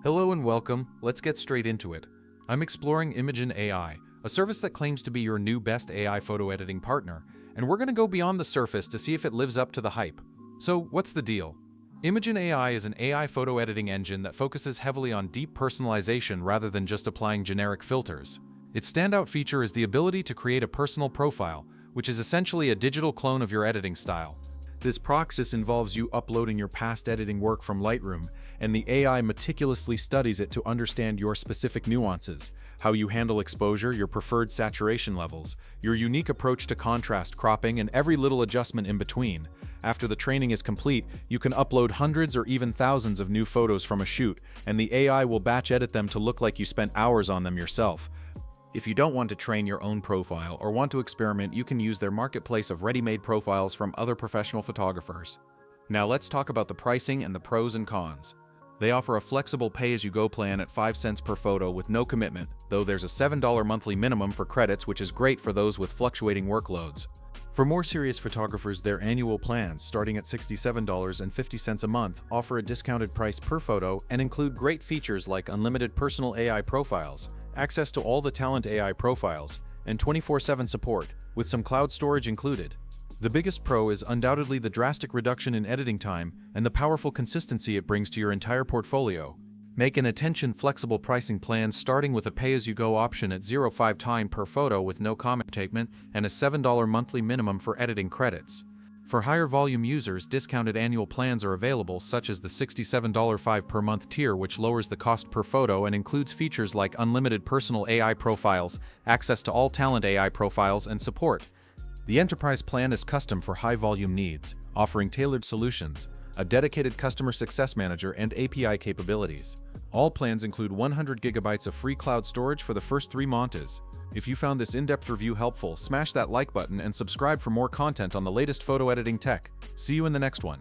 Hello and welcome. Let's get straight into it. I'm exploring Imagen AI, a service that claims to be your new best AI photo editing partner, and we're going to go beyond the surface to see if it lives up to the hype. So, what's the deal? Imagen AI is an AI photo editing engine that focuses heavily on deep personalization rather than just applying generic filters. Its standout feature is the ability to create a personal profile, which is essentially a digital clone of your editing style. This process involves you uploading your past editing work from Lightroom, and the AI meticulously studies it to understand your specific nuances, how you handle exposure, your preferred saturation levels, your unique approach to contrast cropping, and every little adjustment in between. After the training is complete, you can upload hundreds or even thousands of new photos from a shoot, and the AI will batch edit them to look like you spent hours on them yourself. If you don't want to train your own profile or want to experiment, you can use their marketplace of ready-made profiles from other professional photographers. Now let's talk about the pricing and the pros and cons. They offer a flexible pay-as-you-go plan at 5 cents per photo with no commitment, though there's a $7 monthly minimum for credits, which is great for those with fluctuating workloads. For more serious photographers, their annual plans, starting at $67.50 a month, offer a discounted price per photo and include great features like unlimited personal AI profiles, access to all the talent AI profiles, and 24/7 support, with some cloud storage included. The biggest pro is undoubtedly the drastic reduction in editing time and the powerful consistency it brings to your entire portfolio. Make an attention-flexible pricing plan starting with a pay-as-you-go option at 0.5 time per photo with no comment statement and a $7 monthly minimum for editing credits. For higher volume users, discounted annual plans are available, such as the $67 5 per month tier, which lowers the cost per photo and includes features like unlimited personal AI profiles, access to all talent AI profiles, and support. The Enterprise plan is custom for high volume needs, offering tailored solutions, a dedicated customer success manager, and API capabilities. All plans include 100 gigabytes of free cloud storage for the first 3 months. If you found this in-depth review helpful, smash that like button and subscribe for more content on the latest photo editing tech. See you in the next one.